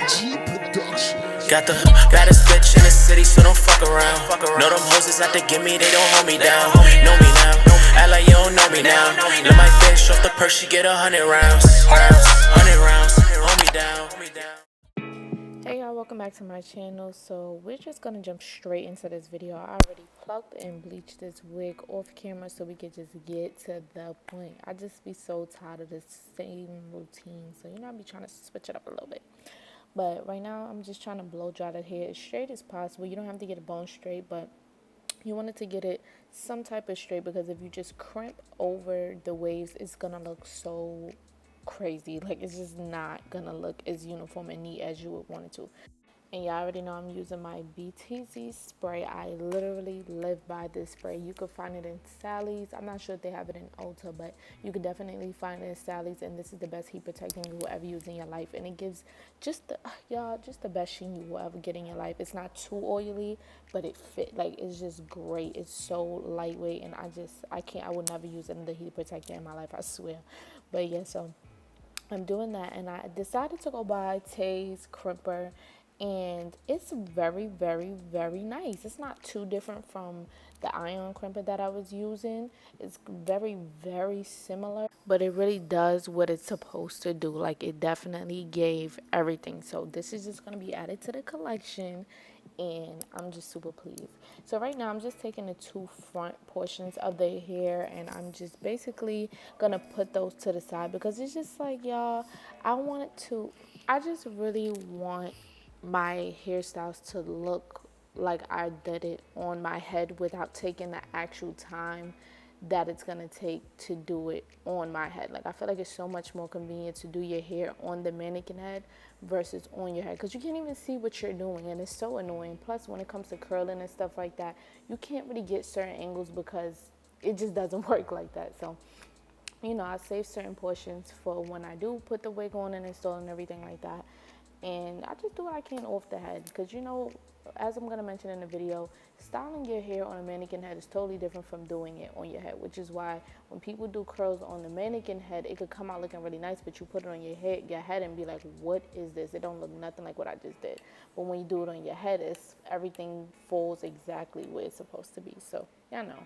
Got the baddest bitch in the city, so don't fuck around. Know them hoes is out to get me, they don't hold me down. Know me now, act like you don't know me now. Let my bitch off the purse, she get 100 rounds. 100 rounds, hold me down. Hey y'all, welcome back to my channel. So we're just gonna jump straight into this video. I already plucked and bleached this wig off camera so we could just get to the point. I just be so tired of the same routine, so I be trying to switch it up a little bit. But right now I'm just trying to blow dry the hair as straight as possible. You don't have to get it bone straight, but you want it to get it some type of straight, because if you just crimp over the waves, it's gonna look so crazy. Like, it's just not gonna look as uniform and neat as you would want it to. And y'all already know I'm using my BTZ spray. I literally live by this spray. You could find it in Sally's. I'm not sure if they have it in Ulta, but you could definitely find it in Sally's. And this is the best heat protecting you will ever use in your life. And it gives just the best sheen you will ever get in your life. It's not too oily, but it fit. Like, it's just great. It's so lightweight, and I would never use another heat protector in my life, I swear. But yeah, so I'm doing that, and I decided to go buy Tay's Crimper, and it's very, very, very nice. It's not too different from the iron crimper that I was using. It's very, very similar, but it really does what it's supposed to do. Like, it definitely gave everything. So this is just going to be added to the collection, and I'm just super pleased. So right now I'm just taking the two front portions of the hair, and I'm just basically gonna put those to the side, because it's just like, y'all, I just really want my hairstyles to look like I did it on my head without taking the actual time that it's gonna take to do it on my head. Like, I feel like it's so much more convenient to do your hair on the mannequin head versus on your head, because you can't even see what you're doing, and it's so annoying. Plus, when it comes to curling and stuff like that, you can't really get certain angles because it just doesn't work like that. So I save certain portions for when I do put the wig on and install and everything like that. And I just do what I can off the head, because as I'm going to mention in the video, styling your hair on a mannequin head is totally different from doing it on your head, which is why when people do curls on the mannequin head, it could come out looking really nice, but you put it on your head and be like, what is this? It don't look nothing like what I just did. But when you do it on your head, everything falls exactly where it's supposed to be. So, y'all know.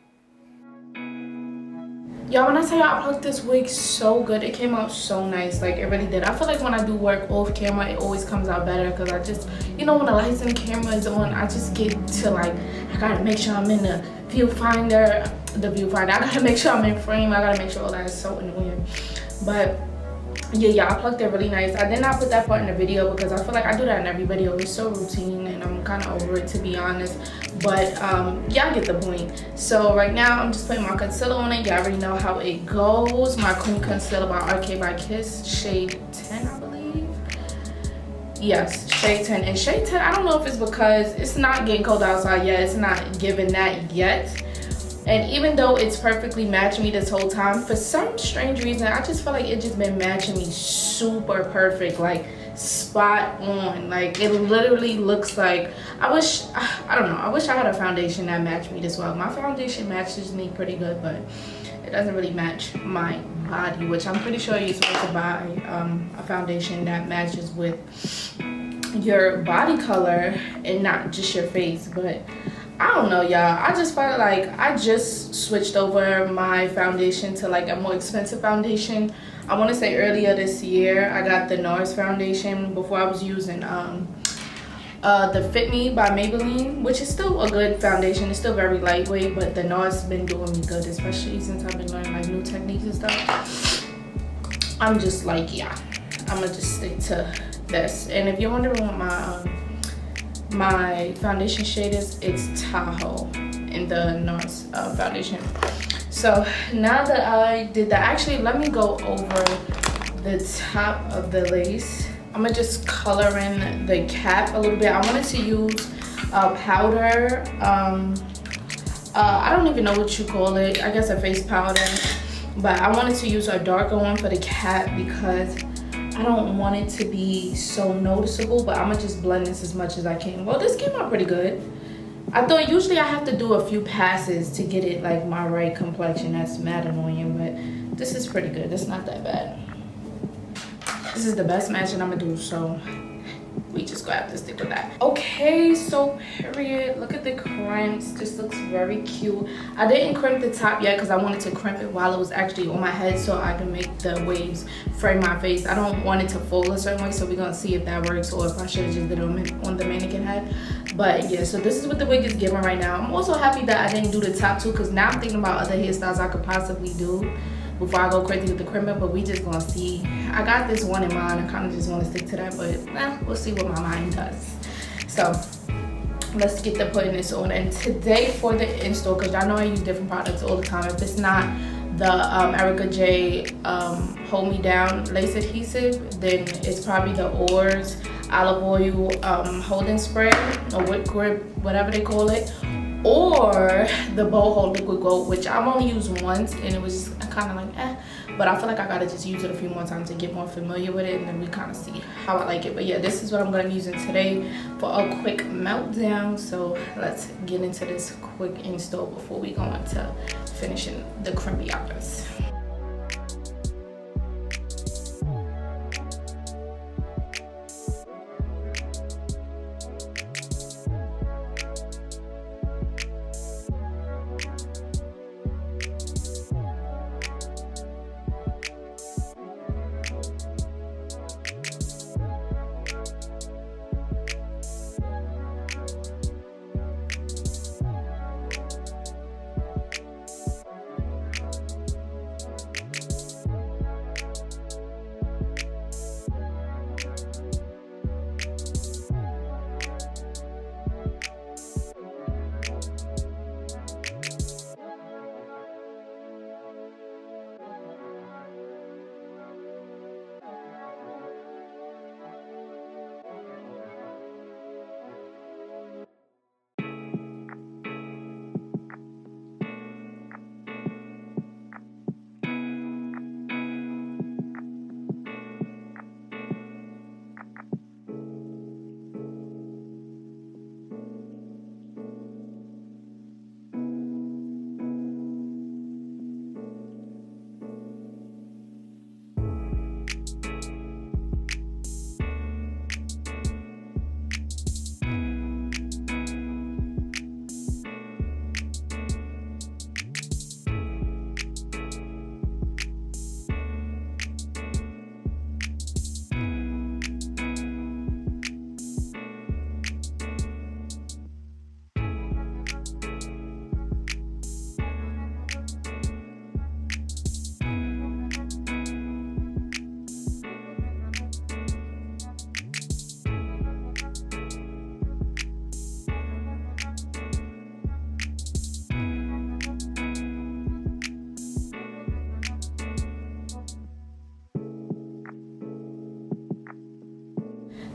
Y'all, when I tell y'all I plucked this wig so good, it came out so nice. Like, it really did. I feel like when I do work off camera, it always comes out better, because I just, when the lights and camera is on, I just get to, like, I gotta make sure I'm in the viewfinder. I gotta make sure I'm in frame. I gotta make sure all that is so annoying. But yeah, I plucked it really nice. I did not put that part in the video because I feel like I do that in every video. It's so routine, and I'm kind of over it, to be honest. But y'all get the point. So right now I'm just putting my concealer on it. Y'all already know how it goes. My cream concealer by RK by Kiss, shade 10, I believe. Yes, shade 10. And shade 10, I don't know if it's because it's not getting cold outside yet. It's not giving that yet. And even though it's perfectly matching me this whole time, for some strange reason, I just feel like it just been matching me super perfect, like spot on. Like, it literally looks like, I wish I had a foundation that matched me this well. My foundation matches me pretty good, but it doesn't really match my body, which I'm pretty sure you're supposed to buy a foundation that matches with your body color and not just your face. But I don't know, y'all. I just felt like I just switched over my foundation to like a more expensive foundation. I want to say earlier this year I got the NARS foundation before I was using the Fit Me by Maybelline, which is still a good foundation. It's still very lightweight, but the NARS has been doing me good, especially since I've been learning like new techniques and stuff. I'm just like, yeah, I'm gonna just stick to this. And if you're wondering what my foundation shade is, it's Tahoe in the NARS foundation. So now that I did that, actually let me go over the top of the lace. I'm gonna just color in the cap a little bit. I wanted to use powder. I don't even know what you call it. I guess a face powder. But I wanted to use a darker one for the cap because I don't want it to be so noticeable, but I'm gonna just blend this as much as I can. Well, this came out pretty good. I thought usually I have to do a few passes to get it like my right complexion. That's mad annoying, but this is pretty good. It's not that bad. This is the best matching I'm gonna do, so we just gonna have to stick with that. Okay, so period, look at the crimps. This looks very cute. I didn't crimp the top yet because I wanted to crimp it while it was actually on my head so I can make the waves frame my face. I don't want it to fold a certain way, so we're gonna see if that works or if I should have just did it on the mannequin head. But yeah, so this is what the wig is giving right now. I'm also happy that I didn't do the top too, because now I'm thinking about other hairstyles I could possibly do before I go crazy with the crimper, but we just gonna see. I got this one in mind. I kind of just want to stick to that, but we'll see what my mind does. So let's get to putting this on. And today for the install, because y'all know I use different products all the time. If it's not the Erica J Hold Me Down lace adhesive, then it's probably the Oars olive oil holding spray or whip grip, whatever they call it, or the Boho liquid gold, which I've only used once and it was just kind of like but I feel like I gotta just use it a few more times to get more familiar with it, and then we kind of see how I like it. But yeah, this is what I'm gonna be using today for a quick meltdown. So let's get into this quick install before we go into finishing the crimpy outfits.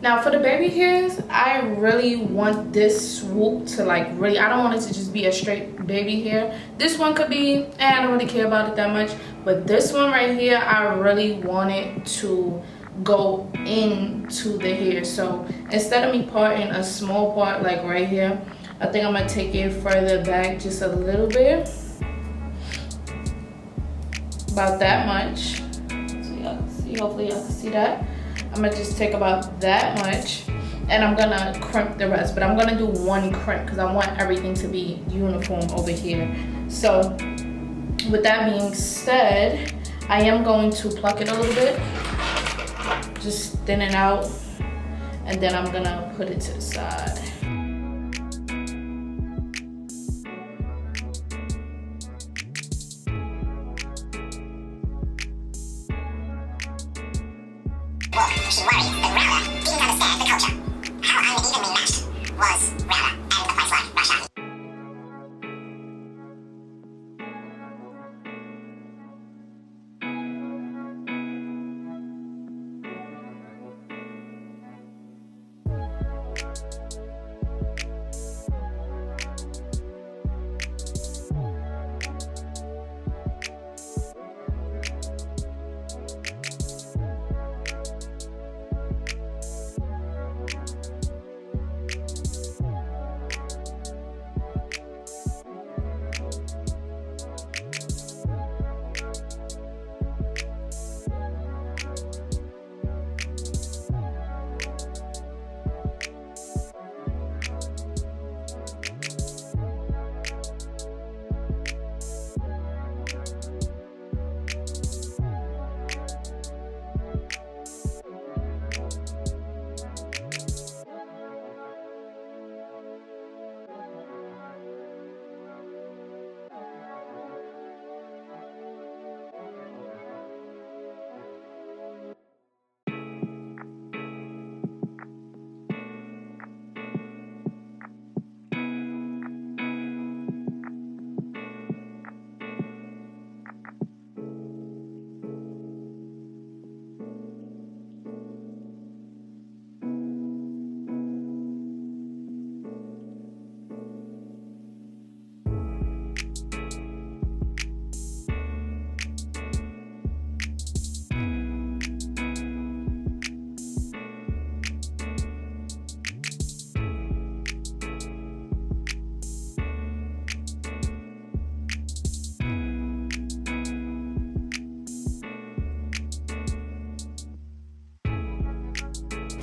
Now for the baby hairs, I really want this swoop to like really, I don't want it to just be a straight baby hair. This one could be, I don't really care about it that much. But this one right here, I really want it to go into the hair. So instead of me parting a small part like right here, I think I'm gonna take it further back just a little bit. About that much. So y'all can see, hopefully y'all can see that. I'm gonna just take about that much and I'm gonna crimp the rest, but I'm gonna do one crimp because I want everything to be uniform over here. So with that being said, I am going to pluck it a little bit, just thin it out, and then I'm gonna put it to the side. She worried that Rana didn't understand the culture. How unevenly matched was Rana and a place like Russia.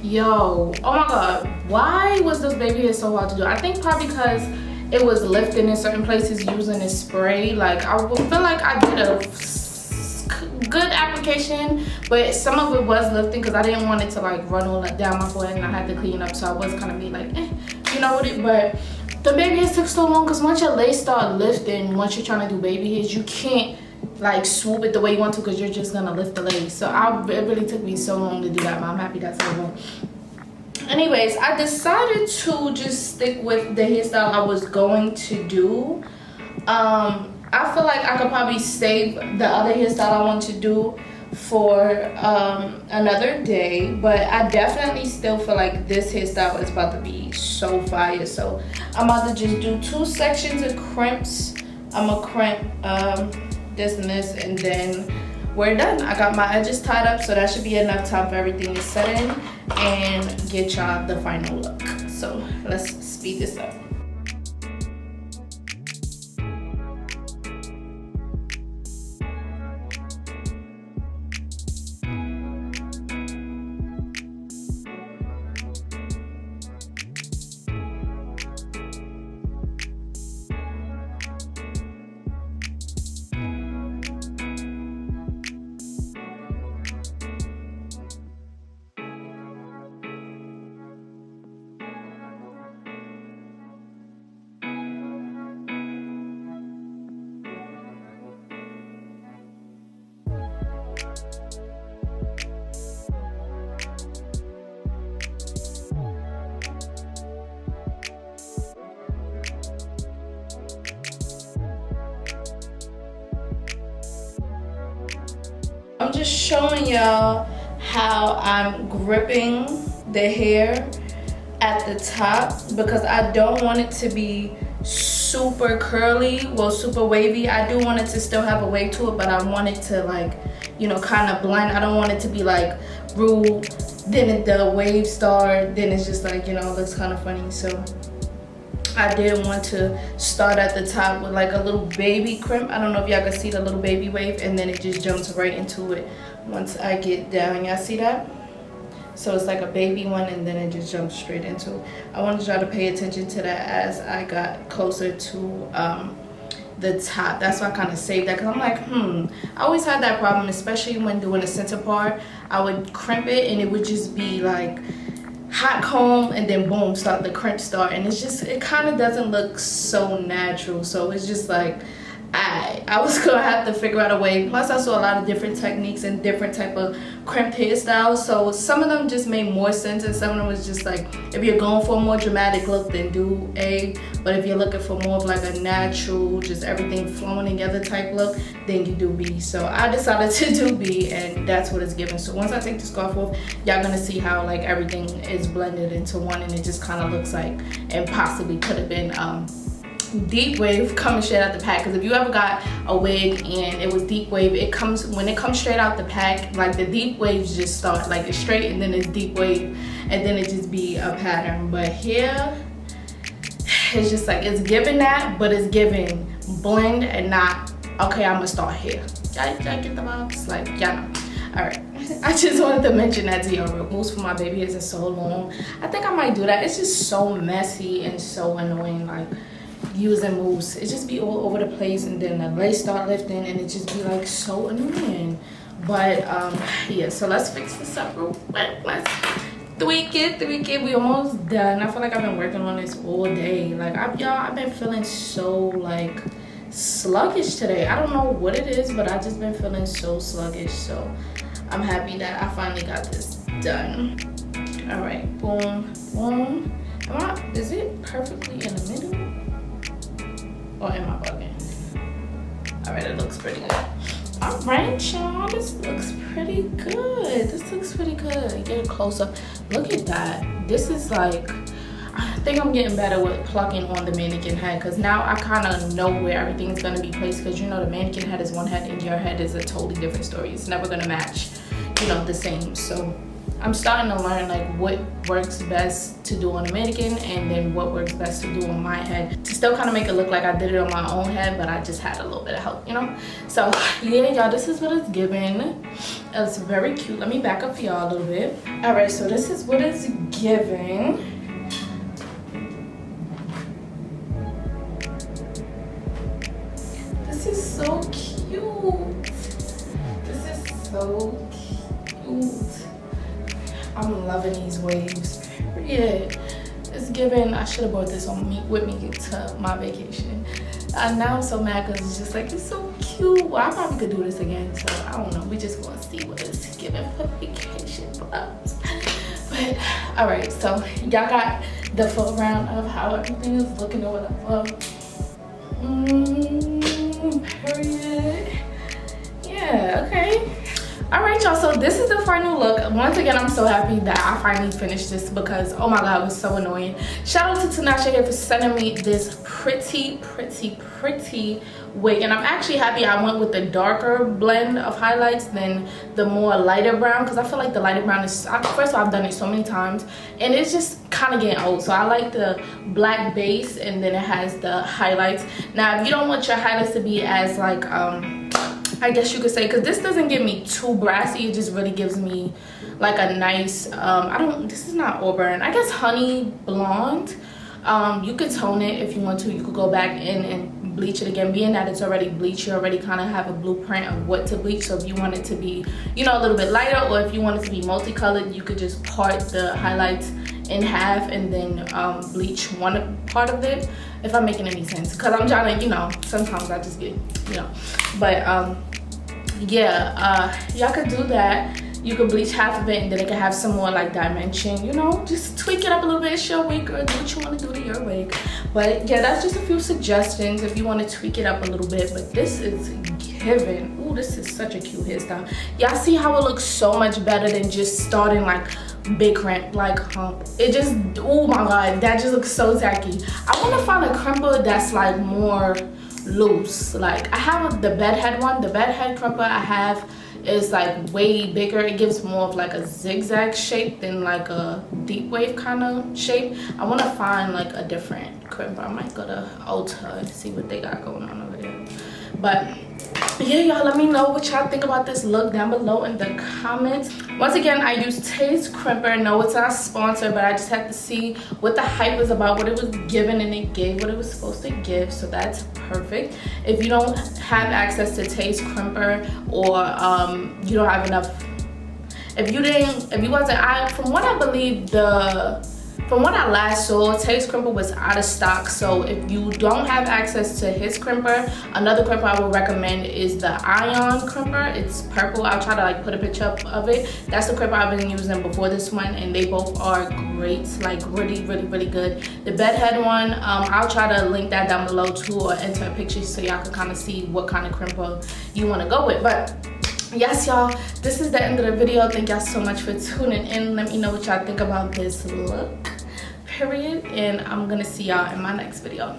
Yo, oh my god, why was this baby hair so hard to do? I think probably because it was lifting in certain places using this spray. Like, I feel like I did a good application, but some of it was lifting because I didn't want it to like run all down my forehead, and I had to clean up, so I was kind of be like, you know what it. But the baby hairs took so long because once your lace start lifting, once you're trying to do baby hairs, you can't like swoop it the way you want to because you're just gonna lift the lace. So it really took me so long to do that, but I'm happy that's over. Anyways, I decided to just stick with the hairstyle I was going to do. I feel like I could probably save the other hairstyle I want to do for another day, but I definitely still feel like this hairstyle is about to be so fire. So I'm about to just do 2 sections of crimps. I'm gonna crimp this and this, and then we're done. I got my edges tied up, so that should be enough time for everything to set in and get y'all the final look. So let's speed this up. I'm just showing y'all how I'm gripping the hair at the top because I don't want it to be super curly, well, super wavy. I do want it to still have a wave to it, but I want it to like, you know, kind of blend. I don't want it to be like rule, then the wave start, then it's just like, you know, it looks kind of funny. So I did want to start at the top with like a little baby crimp. I don't know if y'all can see the little baby wave, and then it just jumps right into it once I get down. Y'all see that? So it's like a baby one, and then it just jumps straight into it. I wanted y'all to pay attention to that as I got closer to the top. That's why I kind of saved that, because I'm like, I always had that problem, especially when doing the center part. I would crimp it and it would just be like hot comb, and then boom, start the crimp start, and it's just, it kind of doesn't look so natural. So it's just like I was gonna have to figure out a way. Plus I saw a lot of different techniques and different type of crimped hairstyles, so some of them just made more sense, and some of them was just like, if you're going for a more dramatic look, then do A, but if you're looking for more of like a natural, just everything flowing together type look, then you do B. So I decided to do B, and that's what it's given. So once I take the scarf off, y'all gonna see how like everything is blended into one, and it just kind of looks like, and possibly could have been deep wave coming straight out the pack. Because if you ever got a wig and it was deep wave, it comes, when it comes straight out the pack, like the deep waves just start like it's straight, and then it's deep wave, and then it just be a pattern. But here it's just like, it's giving that, but it's giving blend and not, okay, I'm gonna start here. Y'all get the vibes? Like, yeah. All right, I just wanted to mention that to y'all. Mousse for my baby isn't so long. I think I might do that. It's just so messy and so annoying, like using mousse. It just be all over the place, and then the lace start lifting, and it just be like so annoying. But yeah, so let's fix this up real quick. Let's tweak it. We almost done. I feel like I've been working on this all day. Like I've been feeling so like sluggish today. I don't know what it is, but I just been feeling so sluggish. So I'm happy that I finally got this done. All right, boom, boom. Is it perfectly in the middle? Or am I bugging? All right, it looks pretty good. All right, y'all, this looks pretty good. This looks pretty good. Get a close up. Look at that. This is like, I think I'm getting better with plucking on the mannequin head, because now I kind of know where everything's gonna be placed, because you know the mannequin head is one head and your head is a totally different story. It's never gonna match, you know, the same. So I'm starting to learn like what works best to do on a mannequin and then what works best to do on my head, to still kind of make it look like I did it on my own head, but I just had a little bit of help, you know. So yeah, y'all, this is what it's giving. It's very cute. Let me back up for y'all a little bit. All right, so this is what it's giving. This is so cute. This is so cute. I'm loving these waves. Yeah, it's giving. I should have brought this with me to my vacation. Now I'm so mad because it's just like, it's so cute. Well, I probably could do this again, so I don't know. We just gonna see what it's giving for vacation vibes. But all right, so y'all got the full round of how everything is looking or whatever. Period. Yeah, okay. All right, y'all, so this is the final look. Once again, I'm so happy that I finally finished this because, oh my God, it was so annoying. Shout out to Tinashe here for sending me this pretty wig. And I'm actually happy I went with the darker blend of highlights than the more lighter brown, because I feel like the lighter brown is, first of all, I've done it so many times and it's just kind of getting old. So I like the black base and then it has the highlights. Now, if you don't want your highlights to be as like, I guess you could say, because this doesn't give me too brassy, it just really gives me like a nice, this is not auburn, I guess honey blonde. You could tone it if you want to. You could go back in and bleach it again. Being that it's already bleached, you already kind of have a blueprint of what to bleach. So if you want it to be, you know, a little bit lighter, or if you want it to be multicolored, you could just part the highlights in half and then bleach one part of it, if I'm making any sense, because I'm trying to, you know, sometimes I just get, you know. But yeah, y'all could do that. You could bleach half of it and then it can have some more like dimension, you know, just tweak it up a little bit. It's your wig, girl, do what you want to do to your wig. But yeah, that's just a few suggestions if you want to tweak it up a little bit. But this is giving. Ooh, this is such a cute hairstyle. Y'all see how it looks so much better than just starting like big crimp, like hump. It just, oh my God, that just looks so tacky. I want to find a crimper that's like more loose. Like I have the bedhead one. The bedhead crimper I have is like way bigger. It gives more of like a zigzag shape than like a deep wave kind of shape. I want to find like a different crimper. I might go to Ulta and see what they got going on over there. But yeah, y'all, let me know what y'all think about this look down below in the comments. Once again, I use Taste Crimper. No, it's not sponsored, but I just had to see what the hype was about, what it was giving, and it gave what it was supposed to give, so that's perfect. If you don't have access to Taste Crimper, or you don't have enough, from what I last saw, Taste Crimper was out of stock. So if you don't have access to his crimper, another crimper I would recommend is the Ion Crimper. It's purple. I'll try to like put a picture up of it. That's the crimper I've been using before this one, and they both are great, like really good. The bedhead one, I'll try to link that down below too, or enter a picture so y'all can kind of see what kind of crimper you want to go with. But yes, y'all, this is the end of the video. Thank y'all so much for tuning in. Let me know what y'all think about this look, period, and I'm gonna see y'all in my next video.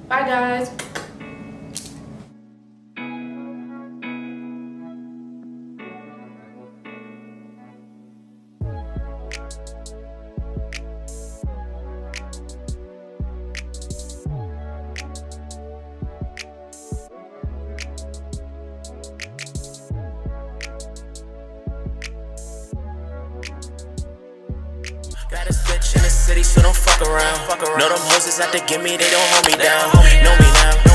Bye, guys. Got a bitch in the city, so don't fuck around. Know them hoes is out to get me, they don't hold me down. Know me now.